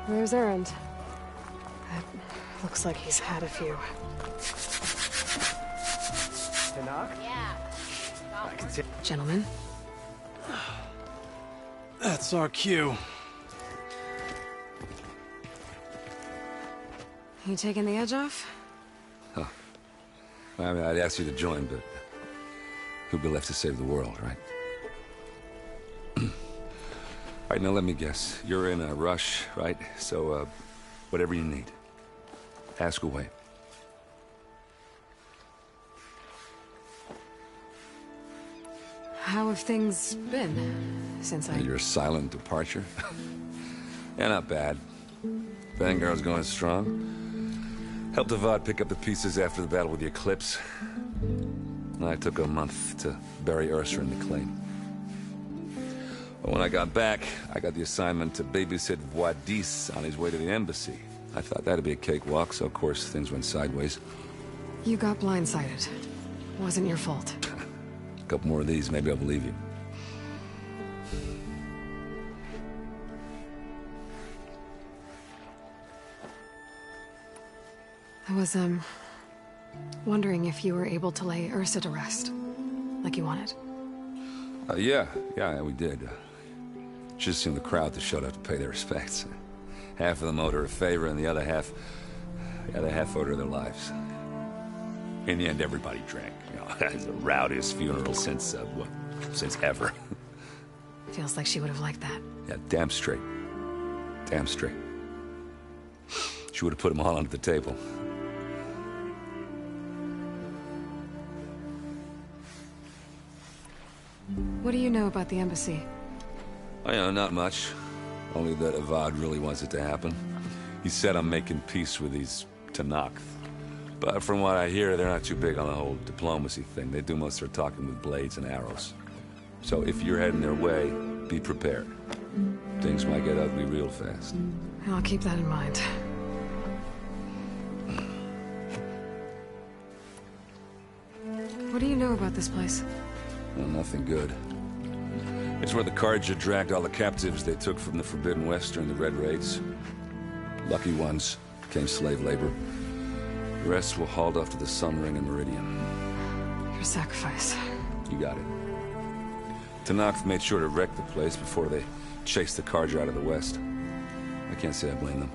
Where's Erend? Looks like he's had a few. To knock? Yeah. Gentlemen? That's our cue. You taking the edge off? Huh. I mean, I'd ask you to join, but who'd be left to save the world, right? All right, now let me guess. You're in a rush, right? So, whatever you need, ask away. How have things been since Your silent departure? Yeah, not bad. Vanguard's going strong. Helped Avad pick up the pieces after the battle with the Eclipse. I took a month to bury Ursa in the claim. But when I got back, I got the assignment to babysit Wadis on his way to the embassy. I thought that'd be a cakewalk, so of course things went sideways. You got blindsided. Wasn't your fault. A couple more of these, maybe I'll believe you. I was, wondering if you were able to lay Ursa to rest, like you wanted. Yeah, we did. Just seemed the crowd that showed up to pay their respects. Half of them owed her a favor, and the other half owed her their lives. In the end, everybody drank. You know, it was the rowdiest funeral since ever. Feels like she would have liked that. Yeah, damn straight. Damn straight. She would have put them all under the table. What do you know about the embassy? Oh, you know, not much. Only that Avad really wants it to happen. He said I'm making peace with these Tanakh. But from what I hear, they're not too big on the whole diplomacy thing. They do most of their talking with blades and arrows. So if you're heading their way, be prepared. Things might get ugly real fast. I'll keep that in mind. What do you know about this place? Well, nothing good. It's where the Carja dragged all the captives they took from the Forbidden West during the Red Raids. Lucky ones became slave labor. The rest were hauled off to the Sun Ring and Meridian. Your sacrifice. You got it. Tanakh made sure to wreck the place before they chased the Carja out of the West. I can't say I blame them.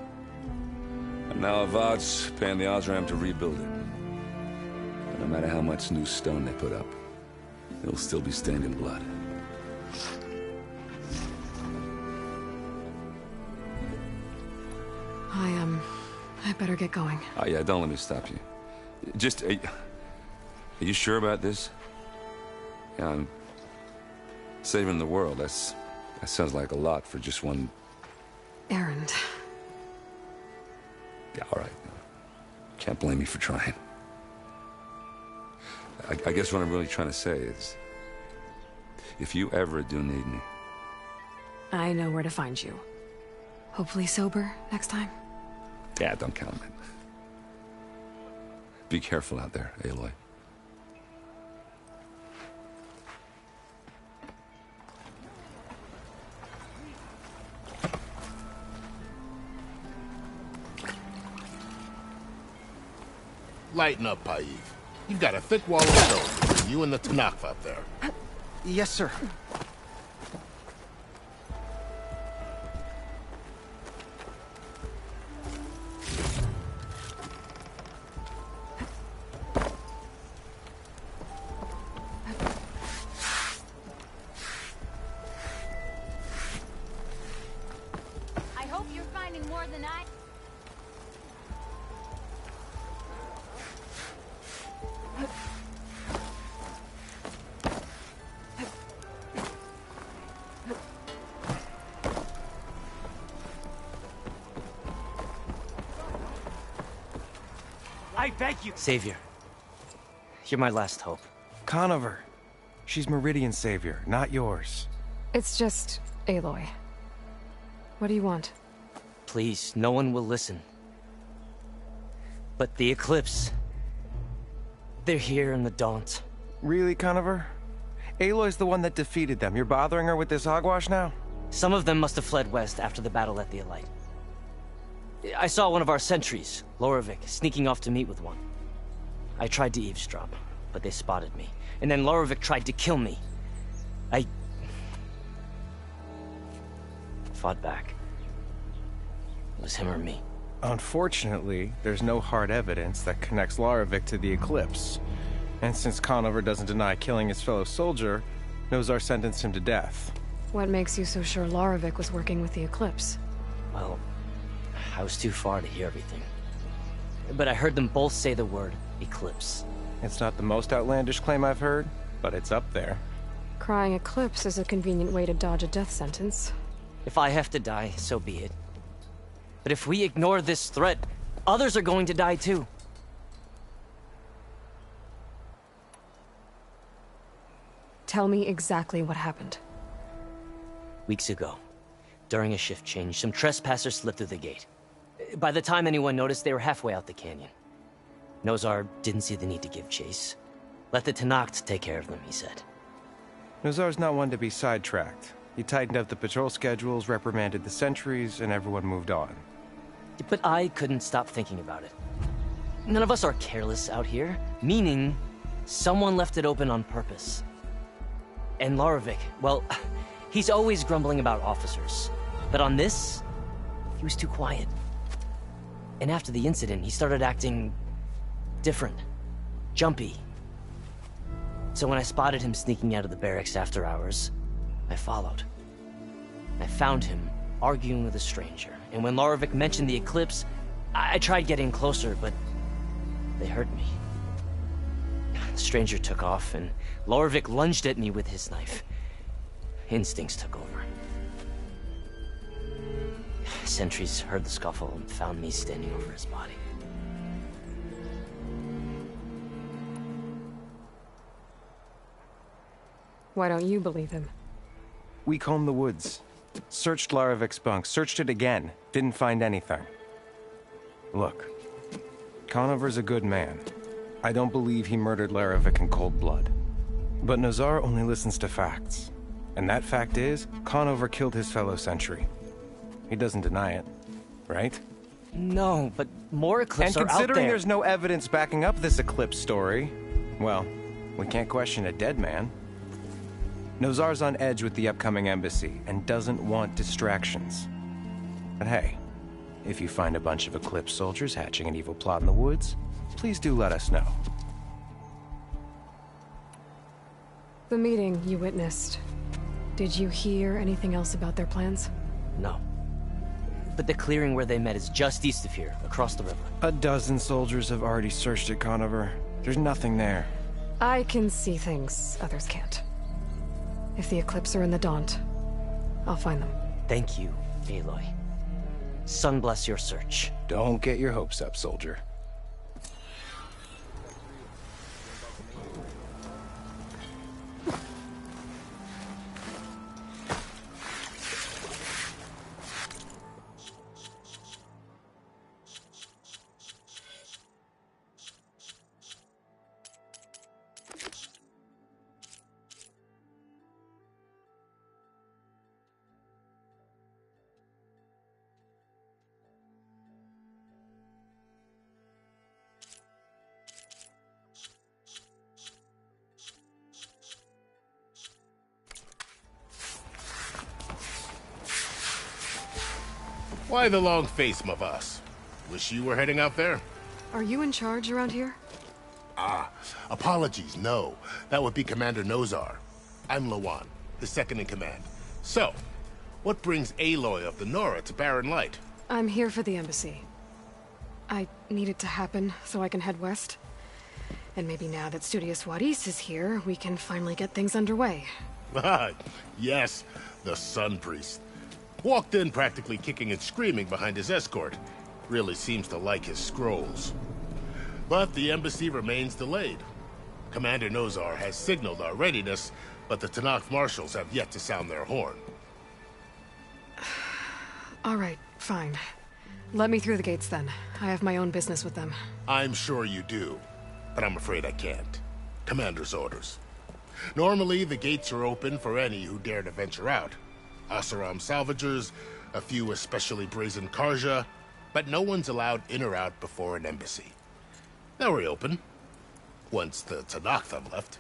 And now Avad's paying the Osram to rebuild it. And no matter how much new stone they put up, it'll still be stained in blood. I better get going. Oh, yeah, don't let me stop you. Just, are you sure about this? Yeah, I'm saving the world. That sounds like a lot for just one... Erend. Yeah, all right. Can't blame me for trying. I guess what I'm really trying to say is, if you ever do need me... I know where to find you. Hopefully sober next time. Yeah, don't count on it. Be careful out there, Aloy. Lighten up, Paiv. You've got a thick wall of stone between you and the Tanakh out there. Yes, sir. I hope you're finding more than I... I beg you! Savior. You're my last hope. Conover. She's Meridian's savior, not yours. It's just Aloy. What do you want? Please, no one will listen. But the Eclipse... They're here in the Daunt. Really, Conover? Aloy's the one that defeated them. You're bothering her with this hogwash now? Some of them must have fled west after the battle at the Elite. I saw one of our sentries, Loravik, sneaking off to meet with one. I tried to eavesdrop, but they spotted me. And then Loravik tried to kill me. I fought back. It was him or me. Unfortunately, there's no hard evidence that connects Loravik to the Eclipse. And since Conover doesn't deny killing his fellow soldier, Nozar sentenced him to death. What makes you so sure Loravik was working with the Eclipse? Well, I was too far to hear everything. But I heard them both say the word Eclipse. It's not the most outlandish claim I've heard, but it's up there. Crying Eclipse is a convenient way to dodge a death sentence. If I have to die, so be it. But if we ignore this threat, others are going to die too. Tell me exactly what happened. Weeks ago, during a shift change, some trespassers slipped through the gate. By the time anyone noticed, they were halfway out the canyon. Nozar didn't see the need to give chase. Let the Tenakth take care of them, he said. Nozar's not one to be sidetracked. He tightened up the patrol schedules, reprimanded the sentries, and everyone moved on. But I couldn't stop thinking about it. None of us are careless out here, meaning someone left it open on purpose. And Loravik, well, he's always grumbling about officers. But on this, he was too quiet. And after the incident, he started acting different, jumpy. So when I spotted him sneaking out of the barracks after hours, I followed. I found him arguing with a stranger. And when Loravik mentioned the Eclipse, I tried getting closer, but they heard me. The stranger took off, and Loravik lunged at me with his knife. Instincts took over. Sentries heard the scuffle and found me standing over his body. Why don't you believe him? We combed the woods. Searched Laravik's bunk, searched it again. Didn't find anything. Look, Conover's a good man. I don't believe he murdered Laravik in cold blood. But Nozar only listens to facts. And that fact is, Conover killed his fellow sentry. He doesn't deny it, right? No, but more Eclipse are And out considering there. there's no evidence backing up this Eclipse story, well, we can't question a dead man. Nozar's on edge with the upcoming embassy and doesn't want distractions. But hey, if you find a bunch of Eclipse soldiers hatching an evil plot in the woods, please do let us know. The meeting you witnessed. Did you hear anything else about their plans? No. But the clearing where they met is just east of here, across the river. A dozen soldiers have already searched it, Conover. There's nothing there. I can see things others can't. If the Eclipse are in the Daunt, I'll find them. Thank you, Aloy. Sun bless your search. Don't get your hopes up, soldier. Why the long face, Mavas? Wish you were heading out there? Are you in charge around here? Apologies, no. That would be Commander Nozar. I'm Lawan, his second in command. So, what brings Aloy of the Nora to Barren Light? I'm here for the embassy. I need it to happen so I can head west. And maybe now that Studious Wadis is here, we can finally get things underway. Yes, the Sun Priest. Walked in practically kicking and screaming behind his escort. Really seems to like his scrolls. But the embassy remains delayed. Commander Nozar has signaled our readiness, but the Tenakth marshals have yet to sound their horn. All right, fine. Let me through the gates then. I have my own business with them. I'm sure you do, but I'm afraid I can't. Commander's orders. Normally, the gates are open for any who dare to venture out. Asaram salvagers, a few especially brazen Karja, but no one's allowed in or out before an embassy. They'll reopen, once the Tanakh have left.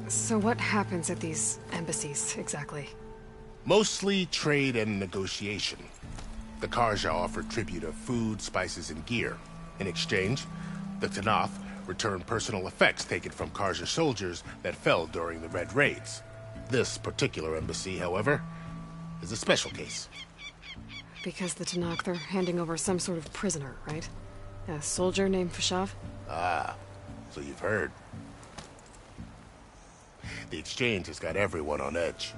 So what happens at these embassies, exactly? Mostly trade and negotiation. The Karja offer tribute of food, spices, and gear. In exchange, the Tanakh return personal effects taken from Karja soldiers that fell during the Red Raids. This particular embassy, however, is a special case. Because the Tanakh, they're handing over some sort of prisoner, right? A soldier named Fashav? Ah, so you've heard. The exchange has got everyone on edge.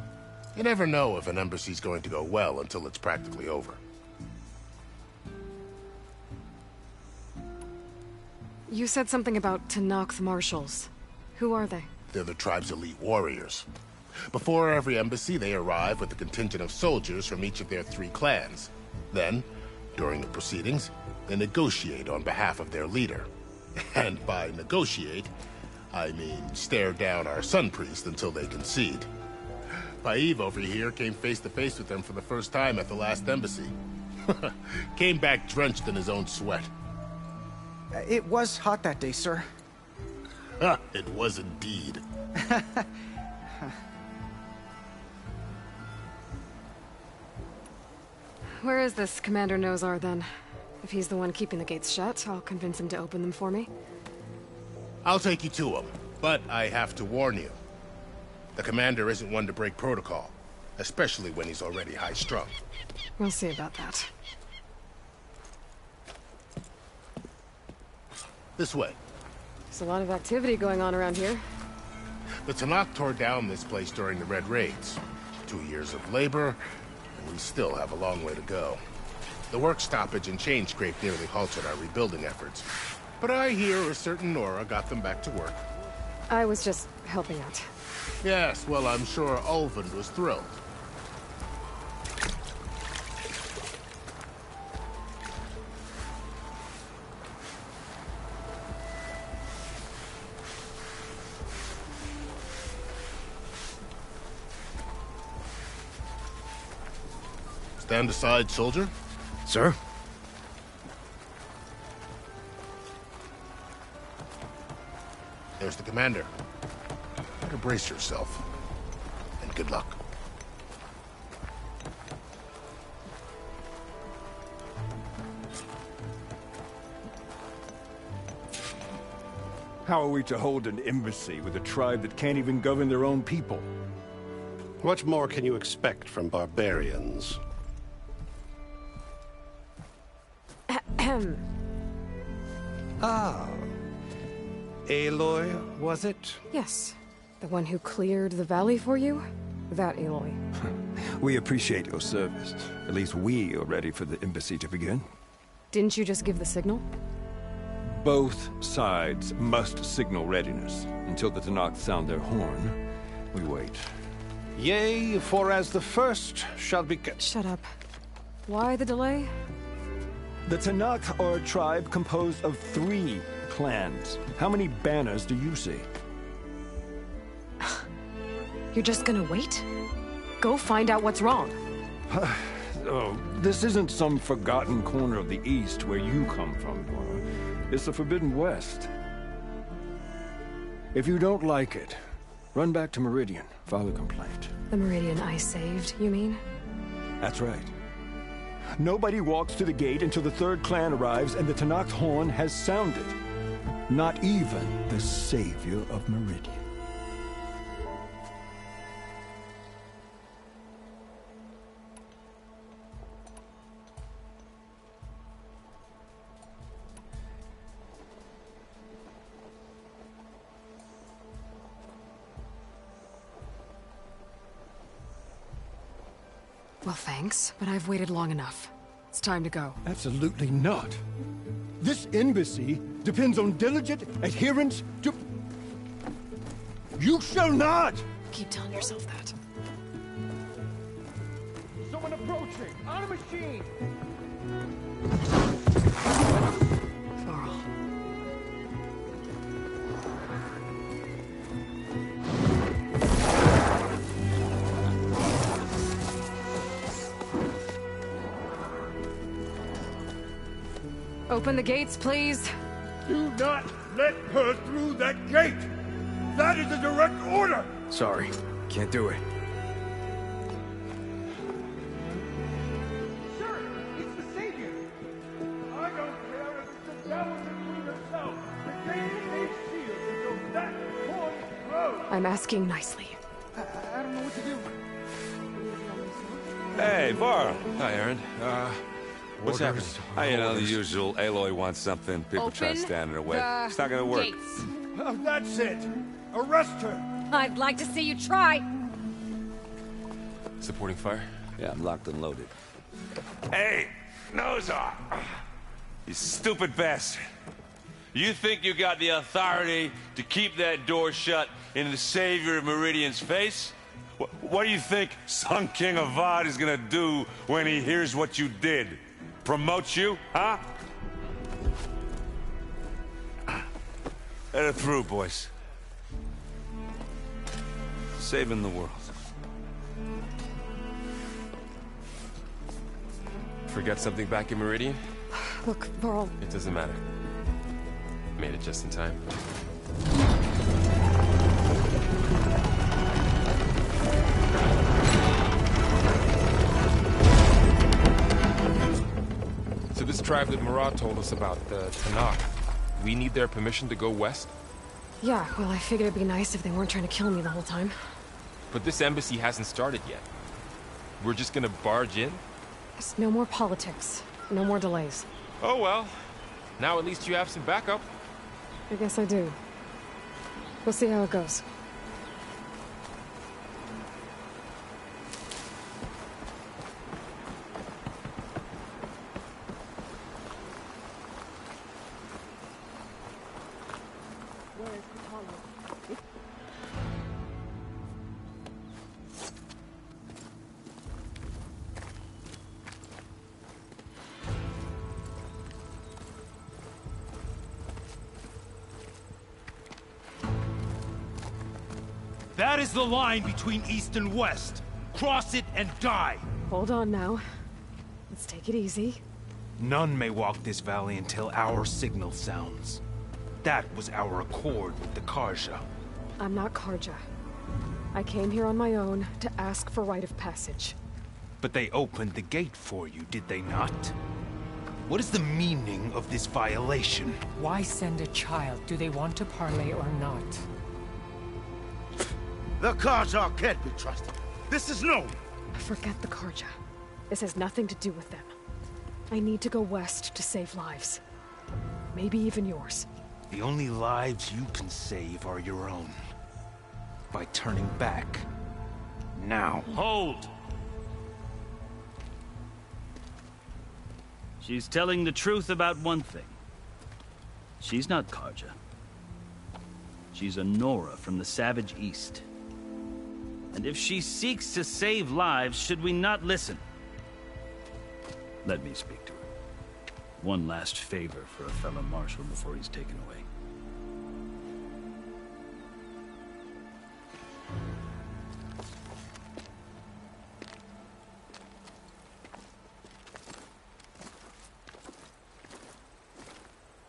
You never know if an embassy's going to go well until it's practically over. You said something about Tanakh marshals. Who are they? They're the tribe's elite warriors. Before every embassy, they arrive with a contingent of soldiers from each of their 3 clans. Then, during the proceedings, they negotiate on behalf of their leader. And by negotiate, I mean stare down our sun priest until they concede. Paiv over here came face to face with them for the first time at the last embassy. Came back drenched in his own sweat. It was hot that day, sir. It was indeed. Where is this Commander Nozar, then? If he's the one keeping the gates shut, I'll convince him to open them for me. I'll take you to him, but I have to warn you. The commander isn't one to break protocol, especially when he's already high-strung. We'll see about that. This way. There's a lot of activity going on around here. The Tanakh tore down this place during the Red Raids. 2 years of labor, and we still have a long way to go. The work stoppage and chain scrape nearly halted our rebuilding efforts. But I hear a certain Nora got them back to work. I was just helping out. Yes, well, I'm sure Ulvund was thrilled. Stand aside, soldier. Sir? There's the commander. Better brace yourself. And good luck. How are we to hold an embassy with a tribe that can't even govern their own people? What more can you expect from barbarians? Ah. Aloy, was it? Yes. The one who cleared the valley for you? That Aloy. We appreciate your service. At least we are ready for the embassy to begin. Didn't you just give the signal? Both sides must signal readiness. Until the Tanakh sound their horn, we wait. Yea, for as the first shall be... Shut up. Why the delay? The Tanakh are a tribe composed of 3 clans. How many banners do you see? You're just gonna wait? Go find out what's wrong. Oh, this isn't some forgotten corner of the East where you come from, Nora. It's the Forbidden West. If you don't like it, run back to Meridian, file a complaint. The Meridian I saved, you mean? That's right. Nobody walks to the gate until the 3rd clan arrives and the Tanakh's horn has sounded. Not even the savior of Meridian. Well, thanks, but I've waited long enough. It's time to go. Absolutely not. This embassy depends on diligent adherence to... You shall not! Keep telling yourself that. Someone approaching! On a machine! Varl. Open the gates, please. Do not let her through that gate! That is a direct order! Sorry, can't do it. Sir, it's the Savior! I don't care if it's the devil between herself. The gate is a shield until that point grows. I'm asking nicely. I don't know what to do. Hey, Var. Hi, Aaron. What's happening? You know, the usual. Aloy wants something. People try to Open stand in her way. the It's not gonna work. gates. That's it! Arrest her! I'd like to see you try. Supporting fire? Yeah, I'm locked and loaded. Hey, Nozar! You stupid bastard. You think you got the authority to keep that door shut in the Savior of Meridian's face? What do you think Sun King Avad is gonna do when he hears what you did? Promote you, huh? Let it through, boys. Saving the world. Forgot something back in Meridian? Look, Varl, It doesn't matter. Made it just in time. So this tribe that Murat told us about, the Tanakh, we need their permission to go west? yeah, well, I figured it'd be nice if they weren't trying to kill me the whole time. But this embassy hasn't started yet. We're just gonna barge in? There's no more politics. No more delays. Oh well. Now at least you have some backup. I guess I do. We'll see how it goes. That is the line between East and West. Cross it and die. Hold on now. Let's take it easy. None may walk this valley until our signal sounds. That was our accord with the Karja. I'm not Karja. I came here on my own to ask for rite of passage. But they opened the gate for you, did they not? What is the meaning of this violation? Why send a child? Do they want to parley or not? The Karja can't be trusted. This is known. Forget the Karja. This has nothing to do with them. I need to go west to save lives. Maybe even yours. The only lives you can save are your own. By turning back. Now. Hold! She's telling the truth about one thing. She's not Karja. She's a Nora from the Savage East. And if she seeks to save lives, should we not listen? Let me speak to her. One last favor for a fellow marshal before he's taken away.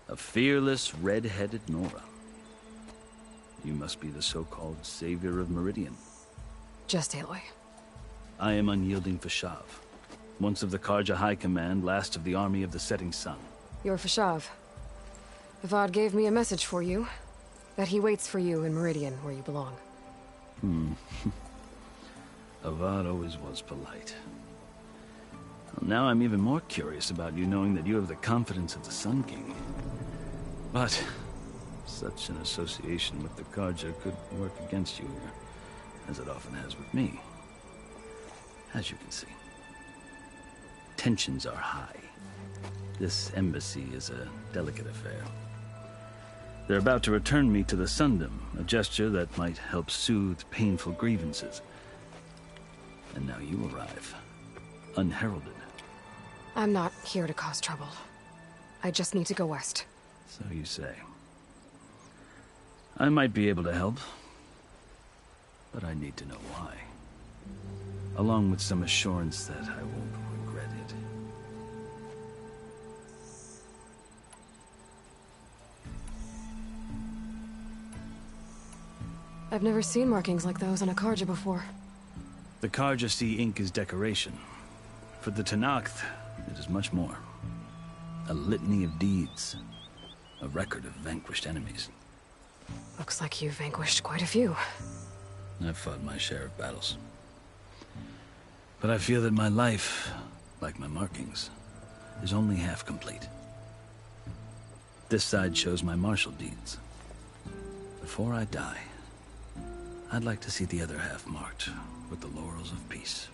A fearless, red-headed Nora. You must be the so-called savior of Meridian. Just Aloy. I am Unyielding Fashav, once of the Karja High Command, last of the Army of the Setting Sun. You're Fashav. Avad gave me a message for you. That he waits for you in Meridian, where you belong. Avad always was polite. Well, now I'm even more curious about you knowing that you have the confidence of the Sun King. But such an association with the Karja could work against you here, as it often has with me. As you can see, tensions are high. This embassy is a delicate affair. They're about to return me to the Sundom, a gesture that might help soothe painful grievances. And now you arrive, unheralded. I'm not here to cause trouble. I just need to go west. So you say. I might be able to help, but I need to know why. Along with some assurance that I won't regret it. I've never seen markings like those on a Karja before. The Karja see ink as decoration. For the Tenakth, it is much more. A litany of deeds. A record of vanquished enemies. Looks like you've vanquished quite a few. I've fought my share of battles. But I feel that my life, like my markings, is only half complete. This side shows my martial deeds. Before I die, I'd like to see the other half marked with the laurels of peace.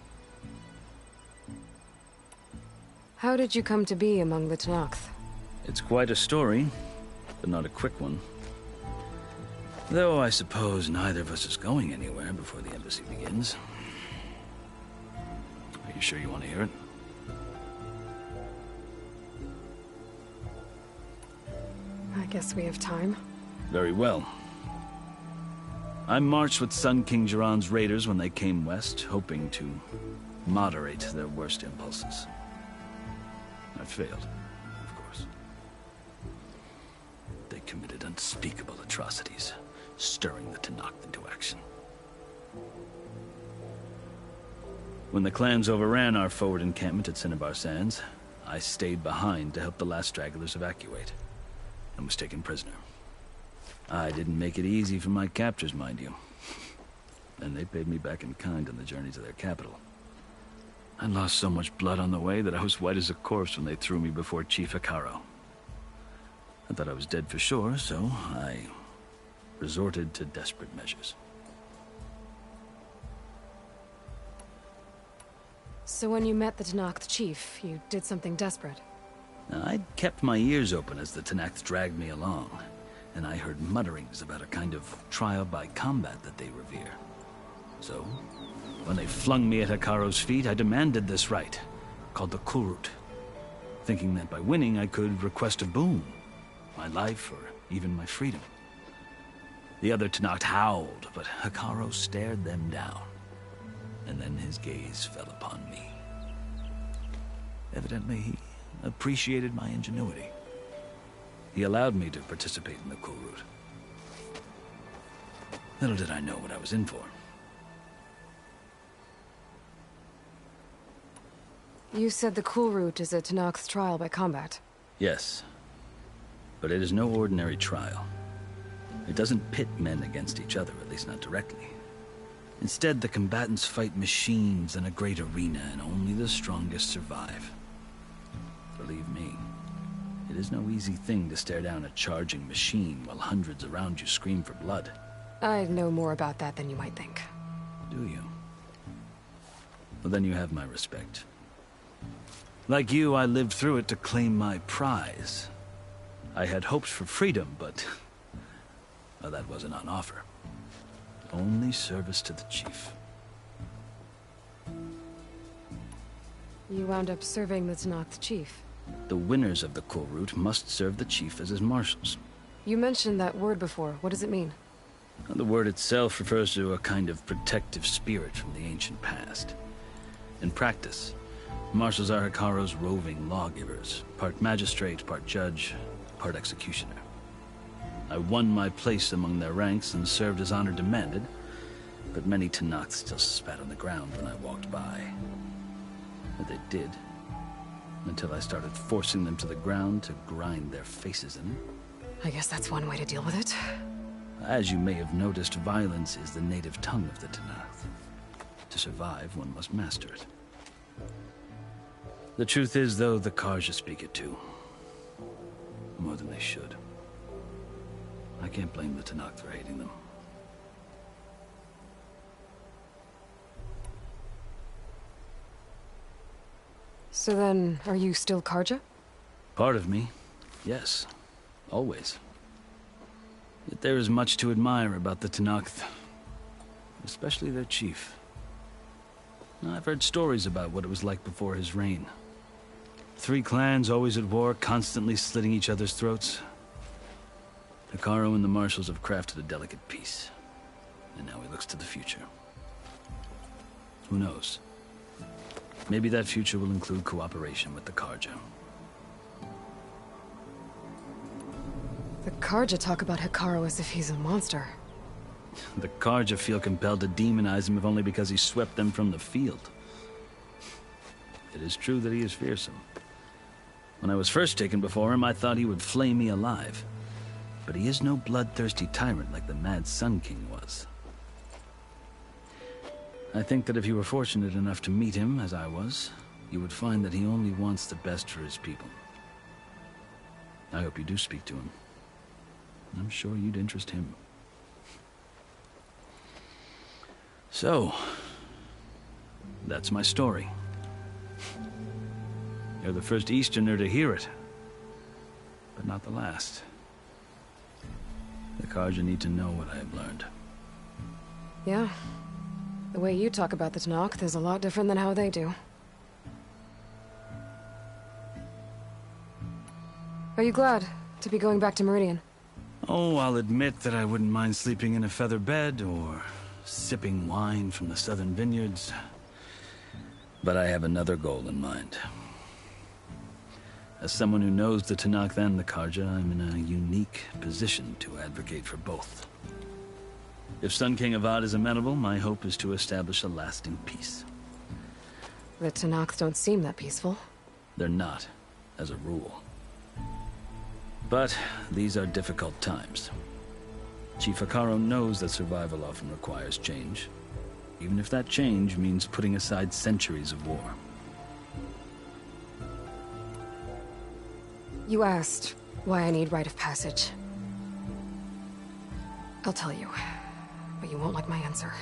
How did you come to be among the Tenakth? It's quite a story, but not a quick one. Though I suppose neither of us is going anywhere before the embassy begins. Are you sure you want to hear it? I guess we have time. Very well. I marched with Sun King Jiran's raiders when they came west, hoping to moderate their worst impulses. I failed, of course. They committed unspeakable atrocities, stirring the Tenakth into action. When the clans overran our forward encampment at Cinnabar Sands, I stayed behind to help the last stragglers evacuate, and was taken prisoner. I didn't make it easy for my captors, mind you. And they paid me back in kind on the journey to their capital. I lost so much blood on the way that I was white as a corpse when they threw me before Chief Hekaro. I thought I was dead for sure, so I resorted to desperate measures. So when you met the Tenakth chief, you did something desperate? I'd kept my ears open as the Tenakth dragged me along, and I heard mutterings about a kind of trial by combat that they revere. So, when they flung me at Hekaro's feet, I demanded this rite, called the Kulrut, thinking that by winning I could request a boon, my life or even my freedom. The other Tenakth howled, but Hekaro stared them down, and then his gaze fell upon me. Evidently, he appreciated my ingenuity. He allowed me to participate in the Kulrut. Little did I know what I was in for. You said the Kulrut is a Tenakth's trial by combat. Yes. But it is no ordinary trial. It doesn't pit men against each other, at least not directly. Instead, the combatants fight machines in a great arena, and only the strongest survive. Believe me, it is no easy thing to stare down a charging machine while hundreds around you scream for blood. I know more about that than you might think. Do you? Well, then you have my respect. Like you, I lived through it to claim my prize. I had hopes for freedom, but well, that wasn't on offer. Only service to the chief. You wound up serving the Tenakth chief. The winners of the Kulrut must serve the chief as his marshals. You mentioned that word before. What does it mean? The word itself refers to a kind of protective spirit from the ancient past. In practice, marshals are Hekaro's roving lawgivers, part magistrate, part judge, part executioner. I won my place among their ranks and served as honor demanded, but many Tenakth still spat on the ground when I walked by. But they did, until I started forcing them to the ground to grind their faces in it. I guess that's one way to deal with it. As you may have noticed, violence is the native tongue of the Tenakth. To survive, one must master it. The truth is, though, the Karja speak it too. More than they should. I can't blame the Tenakth for hating them. So then, are you still Karja? Part of me, yes. Always. Yet there is much to admire about the Tenakth. Especially their chief. I've heard stories about what it was like before his reign. 3 clans always at war, constantly slitting each other's throats. Hekaro and the marshals have crafted a delicate peace. And now he looks to the future. Who knows? Maybe that future will include cooperation with the Karja. The Karja talk about Hekaro as if he's a monster. The Karja feel compelled to demonize him if only because he swept them from the field. It is true that he is fearsome. When I was first taken before him, I thought he would flay me alive. But he is no bloodthirsty tyrant like the Mad Sun King was. I think that if you were fortunate enough to meet him, as I was, you would find that he only wants the best for his people. I hope you do speak to him. I'm sure you'd interest him. So, that's my story. You're the first Easterner to hear it, but not the last. The Karja need to know what I have learned. Yeah. The way you talk about the Tanakh is a lot different than how they do. Are you glad to be going back to Meridian? Oh, I'll admit that I wouldn't mind sleeping in a feather bed or sipping wine from the southern vineyards. But I have another goal in mind. As someone who knows the Tanakh and the Karja, I'm in a unique position to advocate for both. If Sun King Avad is amenable, my hope is to establish a lasting peace. The Tanakhs don't seem that peaceful. They're not, as a rule. But these are difficult times. Chief Akaro knows that survival often requires change, even if that change means putting aside centuries of war. You asked why I need rite of passage. I'll tell you, but you won't like my answer.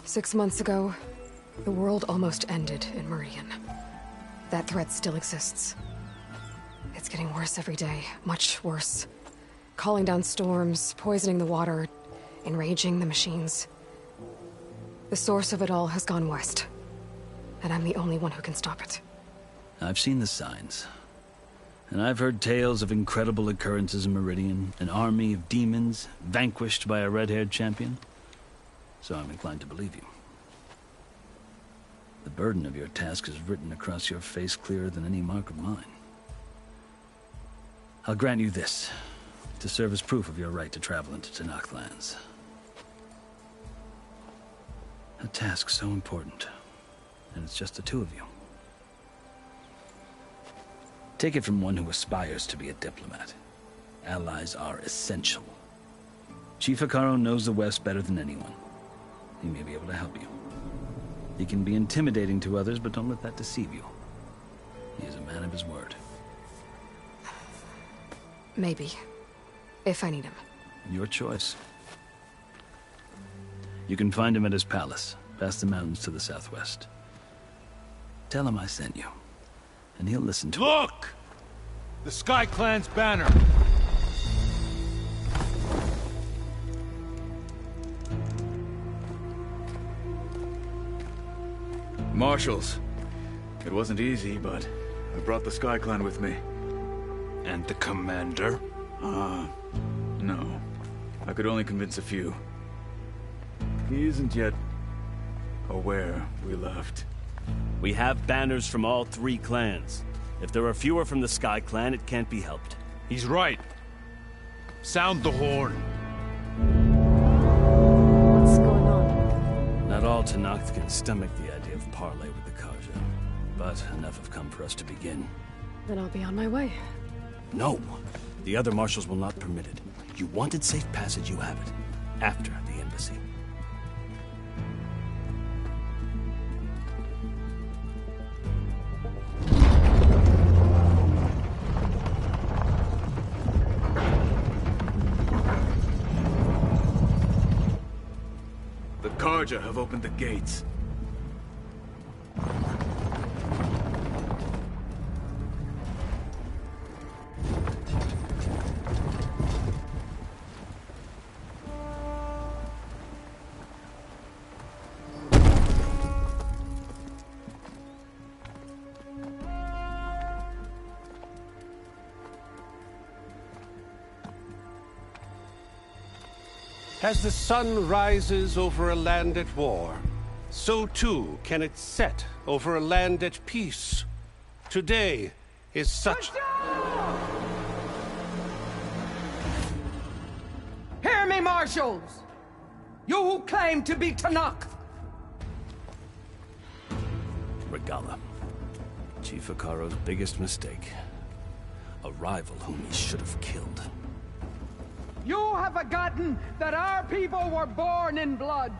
6 months ago, the world almost ended in Meridian. That threat still exists. It's getting worse every day, much worse. Calling down storms, poisoning the water, enraging the machines. The source of it all has gone west, and I'm the only one who can stop it. I've seen the signs. And I've heard tales of incredible occurrences in Meridian, an army of demons vanquished by a red-haired champion. So I'm inclined to believe you. The burden of your task is written across your face clearer than any mark of mine. I'll grant you this, to serve as proof of your right to travel into Tanakh lands. A task so important, and it's just the two of you. Take it from one who aspires to be a diplomat. Allies are essential. Chief Akaro knows the West better than anyone. He may be able to help you. He can be intimidating to others, but don't let that deceive you. He is a man of his word. Maybe. If I need him. Your choice. You can find him at his palace, past the mountains to the southwest. Tell him I sent you, and he'll listen to Look! The Sky Clan's banner! Marshals. It wasn't easy, but I brought the Sky Clan with me. And the commander? No. I could only convince a few. He isn't yet aware we left. We have banners from all 3 clans. If there are fewer from the Sky Clan, it can't be helped. He's right. Sound the horn. What's going on? Not all Tanakh can stomach the idea of parley with the Karja, but enough have come for us to begin. Then I'll be on my way. No. The other marshals will not permit it. You wanted safe passage, you have it. After the embassy. The Karja have opened the gates. As the sun rises over a land at war, so too can it set over a land at peace. Today is such... Hear me! me, Marshals! You who claim to be Tanakh! Regala. Chief Hikaru's biggest mistake. A rival whom he should have killed. You have forgotten that our people were born in blood.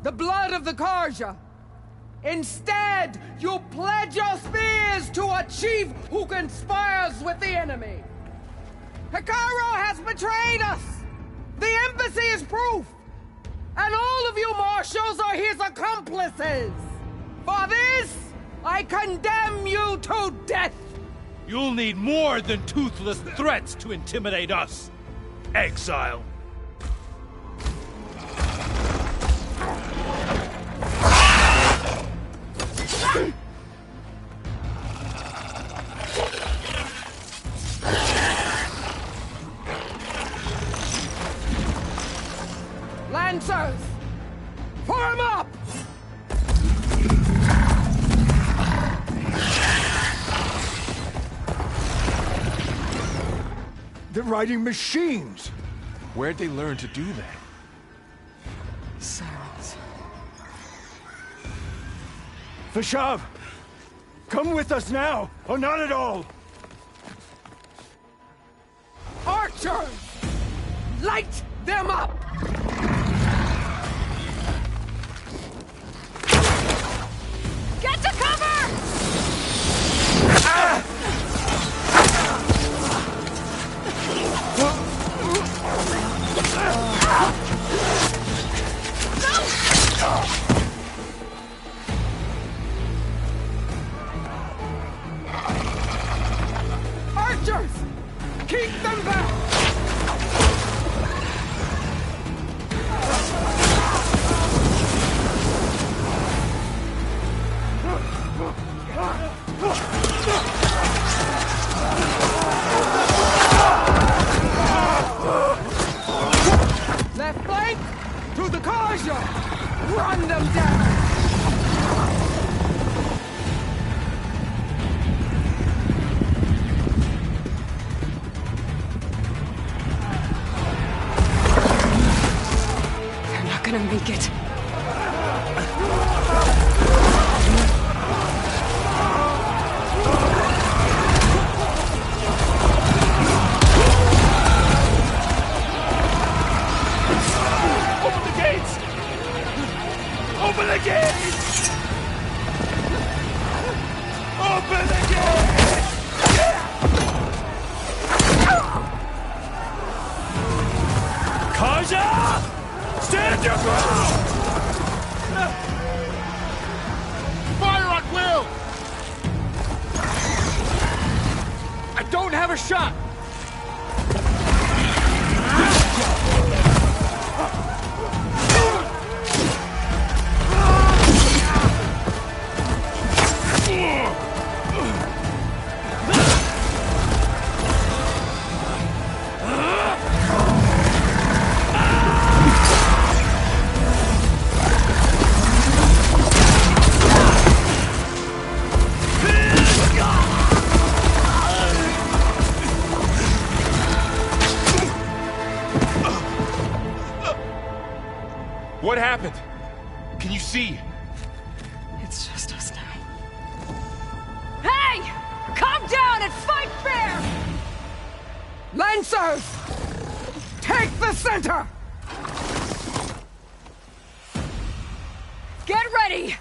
The blood of the Karja. Instead, you pledge your spears to a chief who conspires with the enemy. Hikaru has betrayed us! The embassy is proof! And all of you marshals are his accomplices! For this, I condemn you to death! You'll need more than toothless threats to intimidate us. Exile. Lancers! Form up! They're riding machines! Where'd they learn to do that? Sirens. Vashav! Come with us now, or not at all! Archers! Light them up! Get to cover! Archers! Keep them back! Left flank! To the Karja! Run them down! They're not gonna make it. Open the gates! Open the gates! Open the gates! Kaja! Stand your ground! Fire on will! I don't have a shot! What happened? Can you see? It's just us now. Hey! Calm down and fight fair! Lancers! Take the center! Get ready!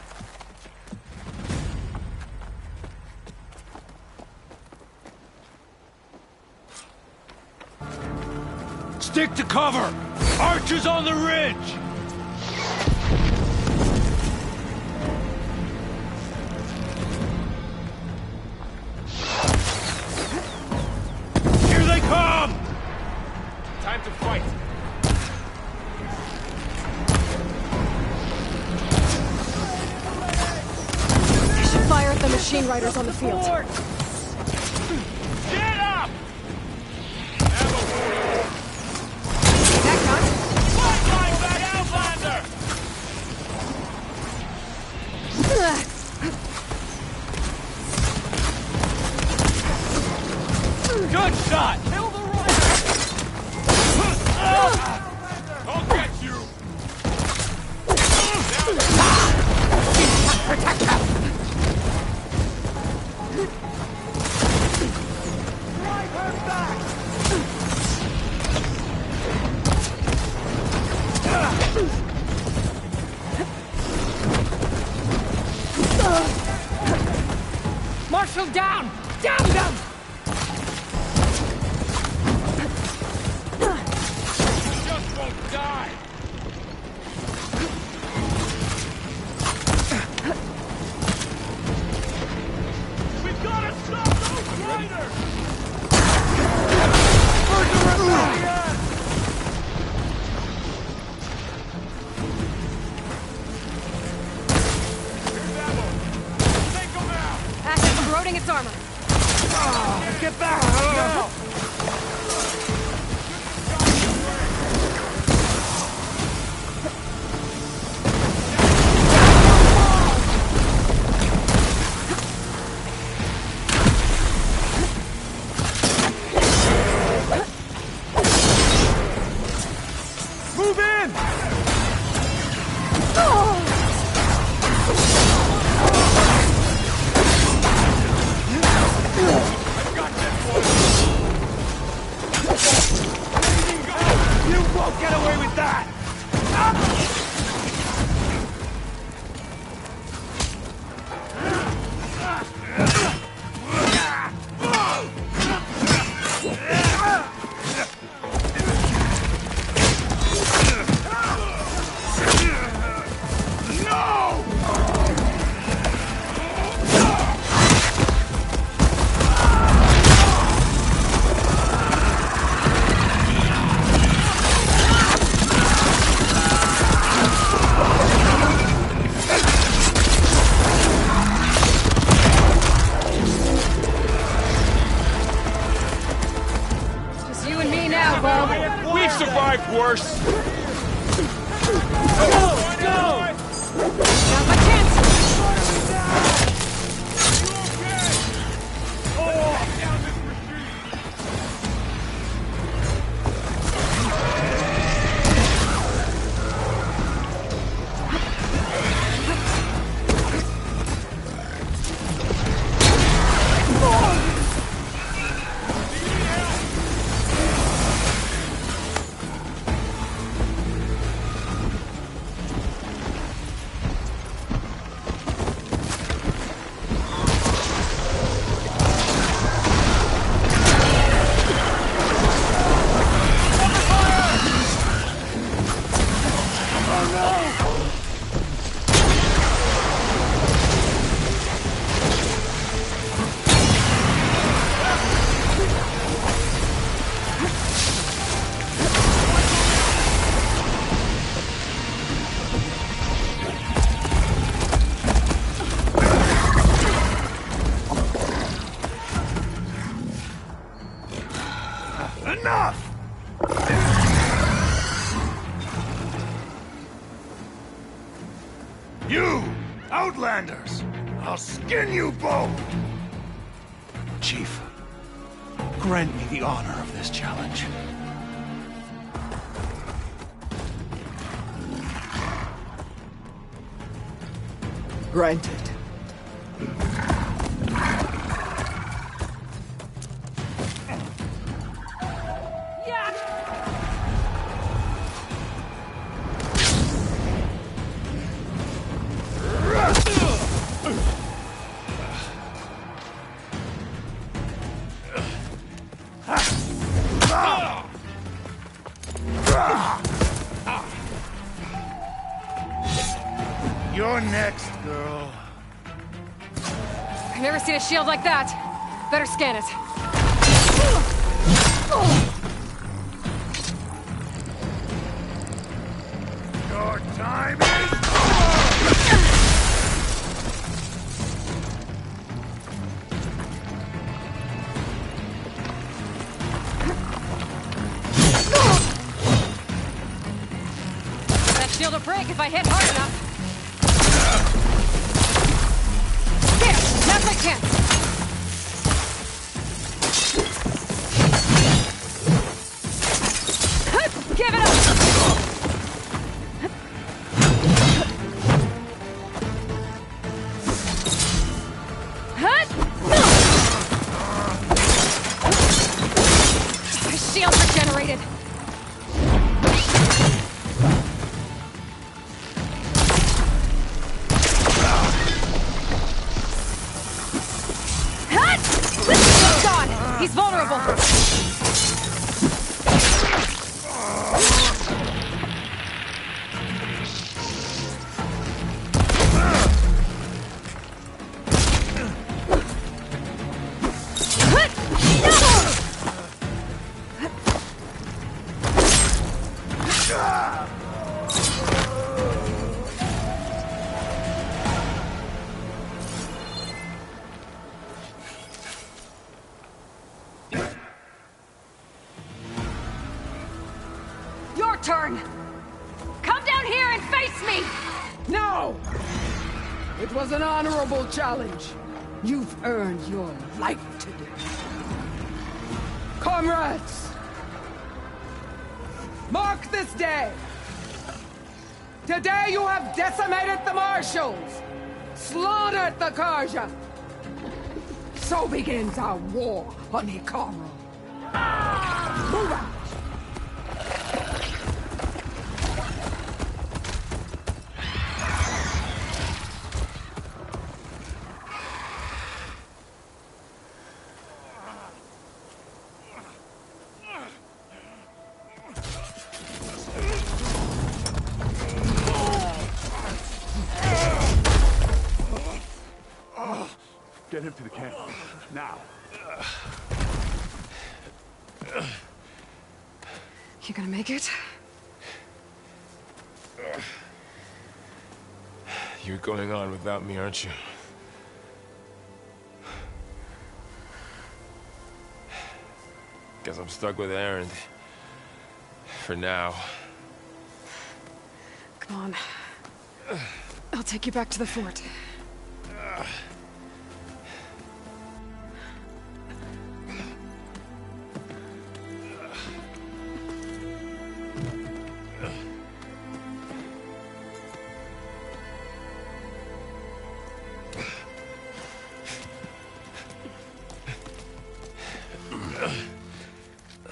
Stick to cover! Archers on the ridge! Here they come! Time to fight. I should fire at the machine riders on the field. Get up! That gun? Fight like that Outlander! Good shot! Kill the rider! down! Down them! Just won't die! We've gotta stop those riders! Ashes corroding its armor. Get back! Now! Move in! You won't get away with that! Just you and me now, Bo. We've survived worse! Now's my chance. Enough! You, Outlanders! I'll skin you both! Chief, grant me the honor of this challenge. Granted. You're next, girl. I've never seen a shield like that. Better scan it. Your time is That shield will break if I hit hard enough. There! Now's my chance! Give it up! My shields regenerated. Ah! Your turn! Come down here and face me! No! It was an honorable challenge. You've earned your life today. Comrades! Mark this day! Today you have decimated the Marshals! Slaughtered the Karja! So begins our war on Hikaru. Move out! Get him to the camp. Now. You gonna make it? You're going on without me, aren't you? Guess I'm stuck with Aaron. For now. Come on. I'll take you back to the fort.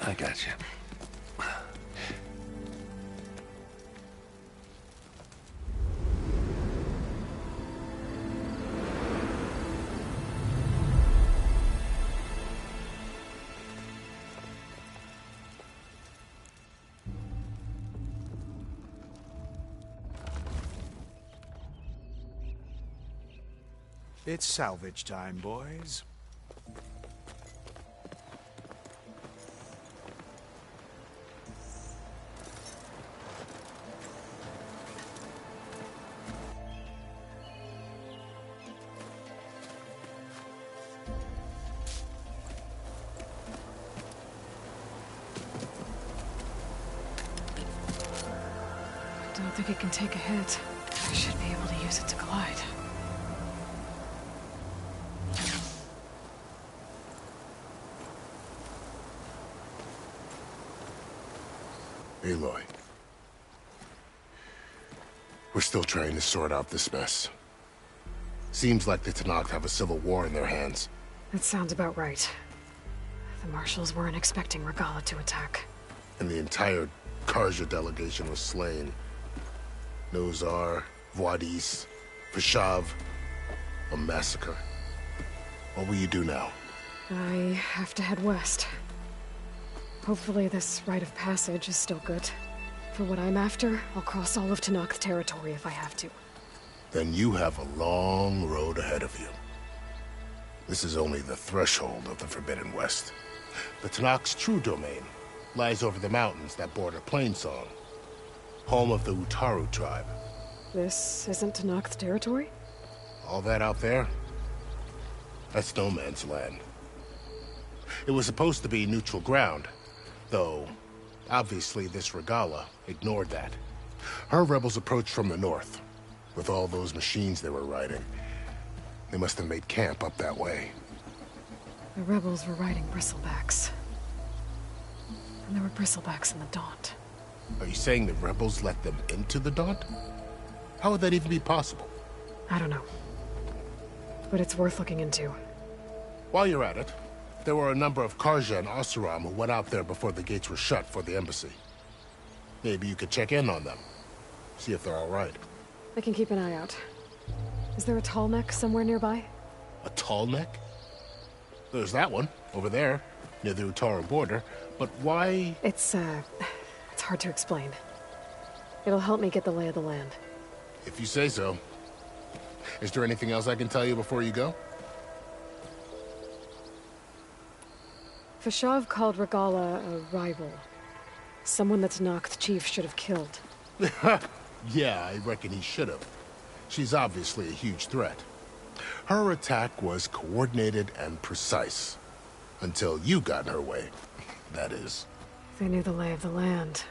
I got you. It's salvage time, boys. I don't think it can take a hit. I should be able to use it to glide. Aloy. We're still trying to sort out this mess. Seems like the Tenakth have a civil war in their hands. That sounds about right. The Marshals weren't expecting Regala to attack. And the entire Karja delegation was slain. Nozar, Voidis, Vashav. A massacre. What will you do now? I have to head west. Hopefully this rite of passage is still good. For what I'm after, I'll cross all of Tenakth territory if I have to. Then you have a long road ahead of you. This is only the threshold of the Forbidden West. The Tenakth's true domain lies over the mountains that border Plainsong, home of the Utaru tribe. This isn't Tenakth territory? All that out there? That's no man's land. It was supposed to be neutral ground, though obviously this Regala ignored that. Her rebels approached from the north. With all those machines they were riding, they must have made camp up that way. The rebels were riding bristlebacks. And there were bristlebacks in the Daunt. Are you saying the rebels let them into the Daunt? How would that even be possible? I don't know. But it's worth looking into. While you're at it, there were a number of Karja and Oseram who went out there before the gates were shut for the embassy. Maybe you could check in on them. See if they're all right. I can keep an eye out. Is there a tall neck somewhere nearby? A tall neck? There's that one, over there, near the Utaru border. But why? It's hard to explain. It'll help me get the lay of the land. If you say so. Is there anything else I can tell you before you go? Vashav called Regala a rival. Someone that Tanakh chief should have killed. Yeah, I reckon he should have. She's obviously a huge threat. Her attack was coordinated and precise. Until you got in her way, that is. They knew the lay of the land.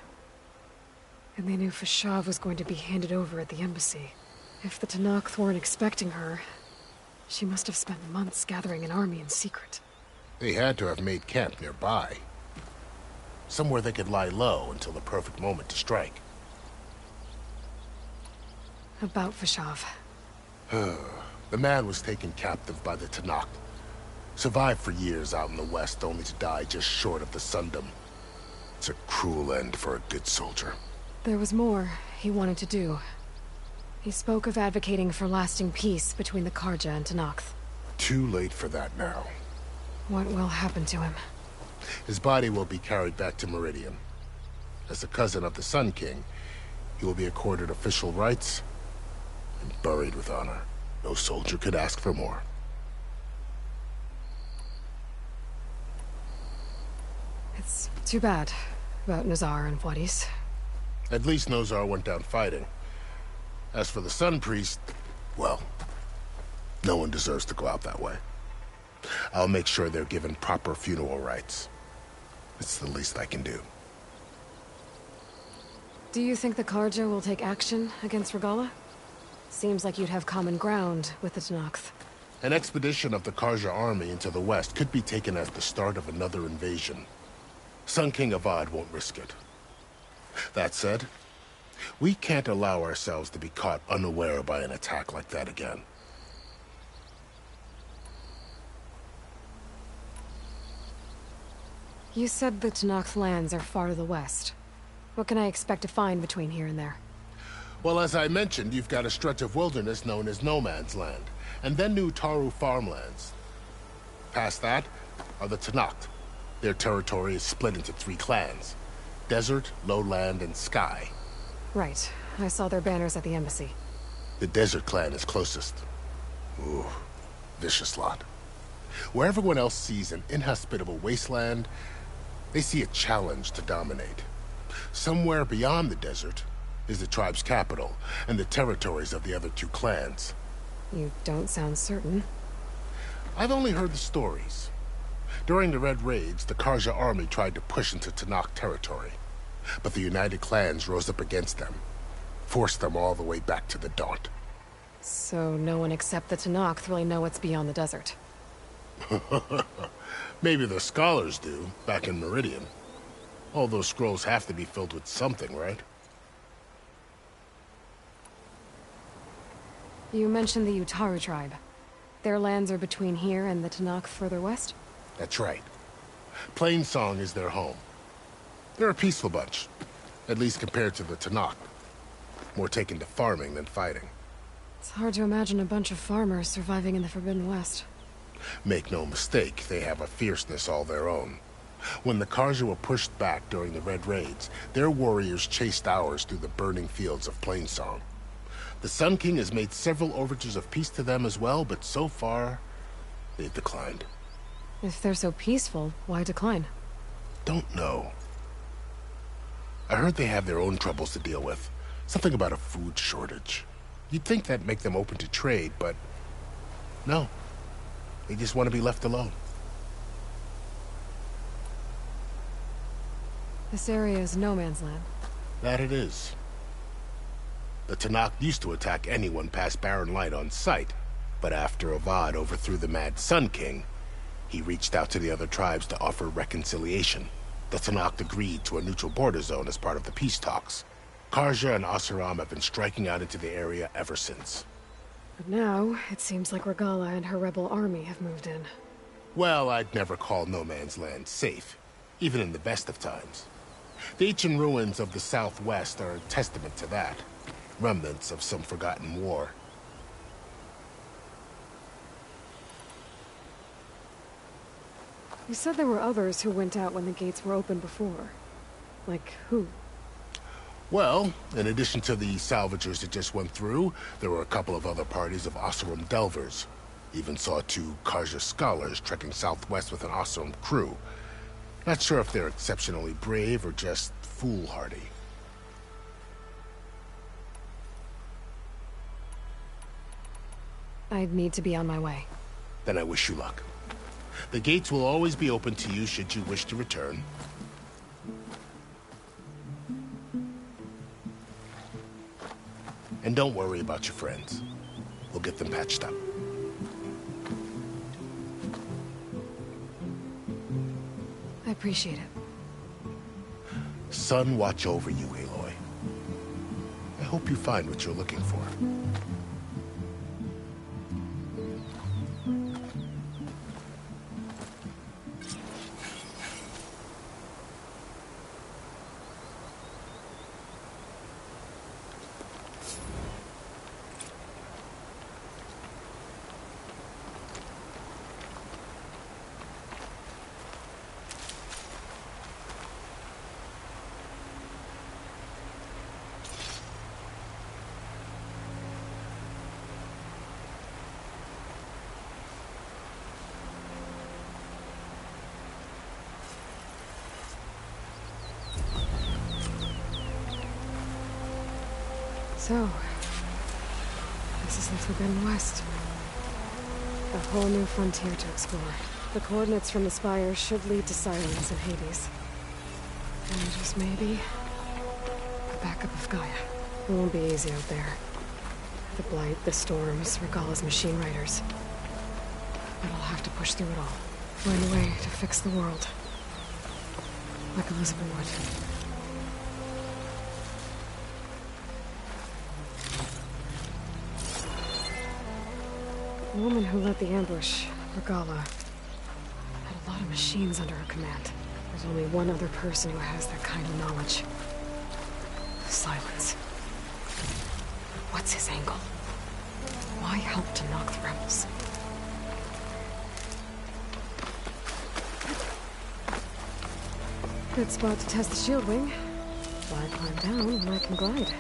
And they knew Fashav was going to be handed over at the embassy. If the Tanakh weren't expecting her, she must have spent months gathering an army in secret. They had to have made camp nearby. Somewhere they could lie low until the perfect moment to strike. About Fashav. The man was taken captive by the Tanakh. Survived for years out in the west, only to die just short of the Sundom. It's a cruel end for a good soldier. There was more he wanted to do. He spoke of advocating for lasting peace between the Karja and Tanakh. Too late for that now. What will happen to him? His body will be carried back to Meridian. As a cousin of the Sun King, he will be accorded official rights and buried with honor. No soldier could ask for more. It's too bad about Nazar and Wadis. At least Nozar went down fighting. As for the Sun Priest, well, no one deserves to go out that way. I'll make sure they're given proper funeral rites. It's the least I can do. Do you think the Karja will take action against Regala? Seems like you'd have common ground with the Tanakh. An expedition of the Karja army into the west could be taken as the start of another invasion. Sun King Avad won't risk it. That said, we can't allow ourselves to be caught unaware by an attack like that again. You said the Tanakh lands are far to the west. What can I expect to find between here and there? Well, as I mentioned, you've got a stretch of wilderness known as No Man's Land, and then New Taru farmlands. Past that are the Tanakh. Their territory is split into 3 clans: Desert, Lowland, and Sky. Right. I saw their banners at the embassy. The Desert clan is closest. Ooh, vicious lot. Where everyone else sees an inhospitable wasteland, they see a challenge to dominate. Somewhere beyond the desert is the tribe's capital, and the territories of the other 2 clans. You don't sound certain. I've only heard the stories. During the Red Raids, the Karja army tried to push into Tanakh territory, but the United Clans rose up against them, forced them all the way back to the Daunt. So no one except the Tanakh really know what's beyond the desert. Maybe the scholars do, back in Meridian. All those scrolls have to be filled with something, right? You mentioned the Utaru tribe. Their lands are between here and the Tanakh further west? That's right. Plainsong is their home. They're a peaceful bunch, at least compared to the Tanakh. More taken to farming than fighting. It's hard to imagine a bunch of farmers surviving in the Forbidden West. Make no mistake, they have a fierceness all their own. When the Karja were pushed back during the Red Raids, their warriors chased ours through the burning fields of Plainsong. The Sun King has made several overtures of peace to them as well, but so far, they've declined. If they're so peaceful, why decline? Don't know. I heard they have their own troubles to deal with. Something about a food shortage. You'd think that'd make them open to trade, but no. They just want to be left alone. This area is no man's land. That it is. The Tanakh used to attack anyone past Barren Light on sight, but after Avad overthrew the Mad Sun King, he reached out to the other tribes to offer reconciliation. The Tanakh agreed to a neutral border zone as part of the peace talks. Karja and Asuram have been striking out into the area ever since. But now, it seems like Regala and her rebel army have moved in. Well, I'd never call No Man's Land safe, even in the best of times. The ancient ruins of the Southwest are a testament to that. Remnants of some forgotten war. You said there were others who went out when the gates were open before. Like who? Well, in addition to the salvagers that just went through, there were a couple of other parties of Oseram delvers. Even saw 2 Karja scholars trekking southwest with an Oseram crew. Not sure if they're exceptionally brave or just foolhardy. I'd need to be on my way. Then I wish you luck. The gates will always be open to you should you wish to return. And don't worry about your friends. We'll get them patched up. I appreciate it. Sun watch over you, Aloy. I hope you find what you're looking for. So, this is the Forbidden West. A whole new frontier to explore. The coordinates from the spire should lead to Silence and Hades. And just maybe, a backup of Gaia. It won't be easy out there. The Blight, the Storms, Regalla's machine riders. But I'll have to push through it all. Find a way to fix the world. Like Elizabeth would. The woman who led the ambush, Regalla, had a lot of machines under her command. There's only one other person who has that kind of knowledge. Silence. What's his angle? Why help to knock the rebels? Good spot to test the shield wing. Why climb down when I can glide?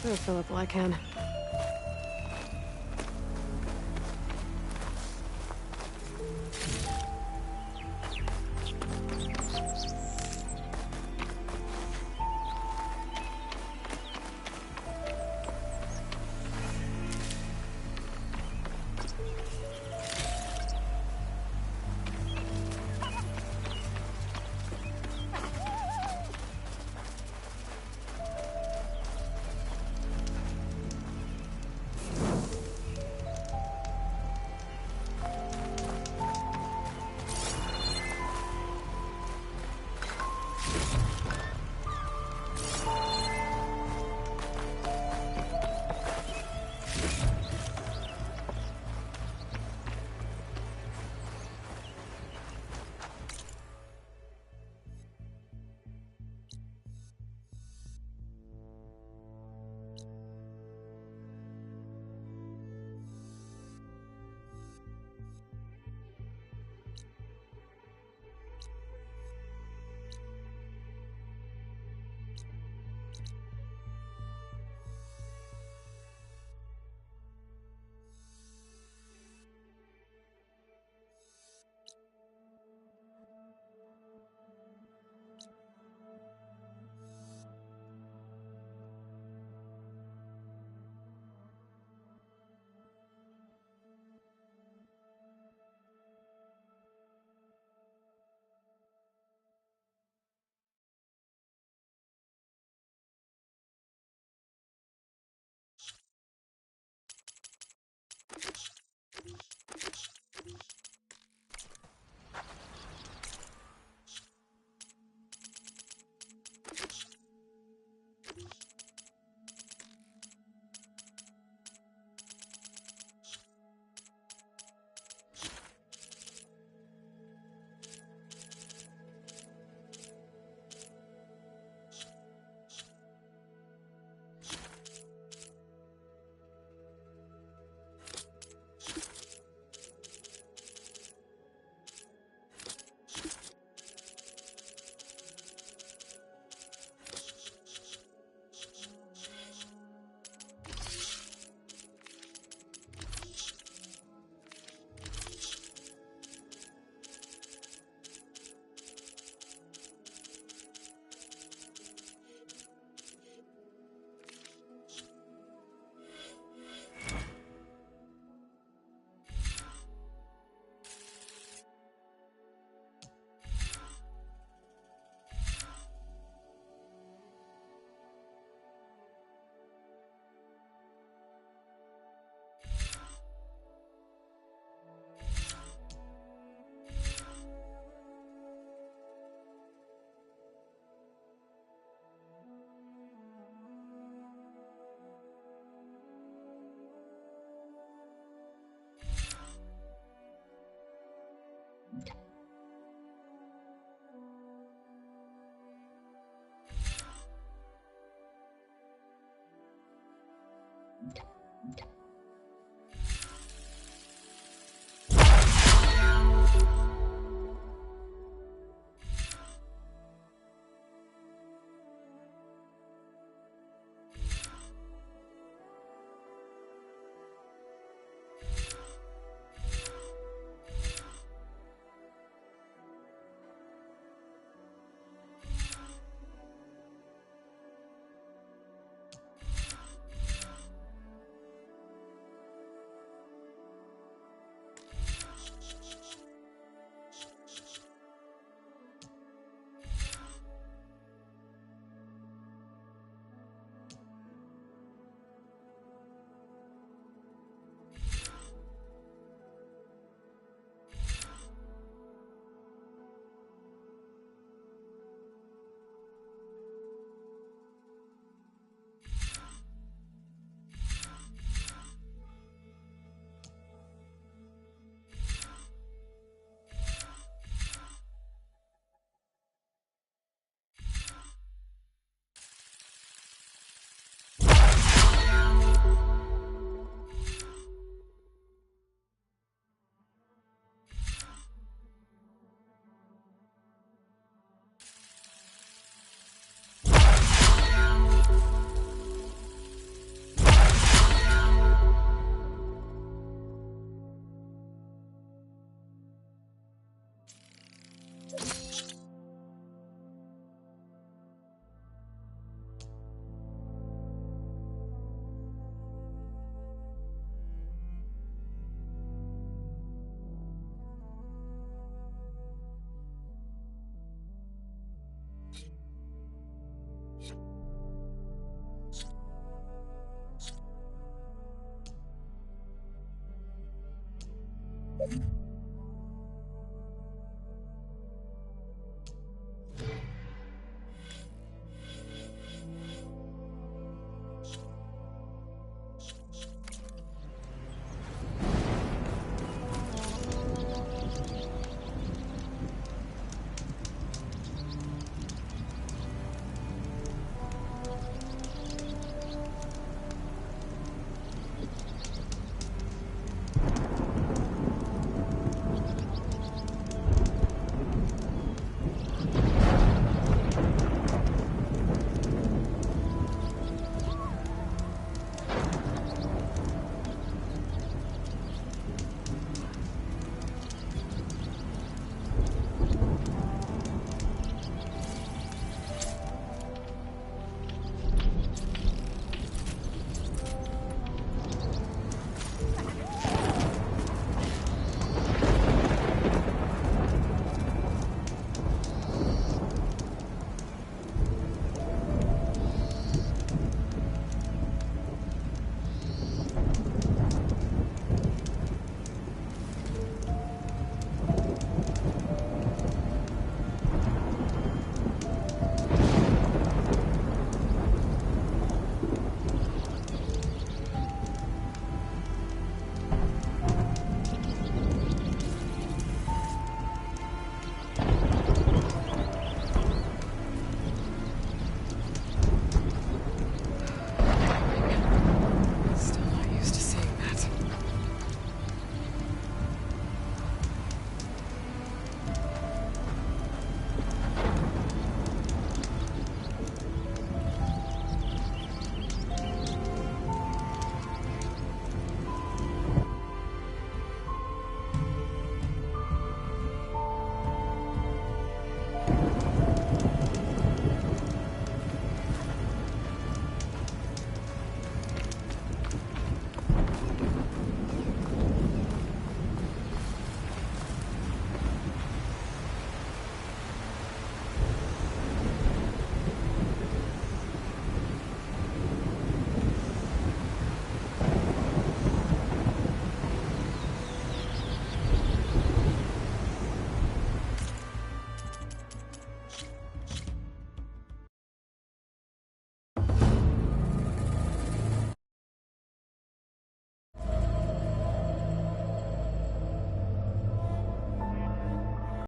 I'll fill up while I can. you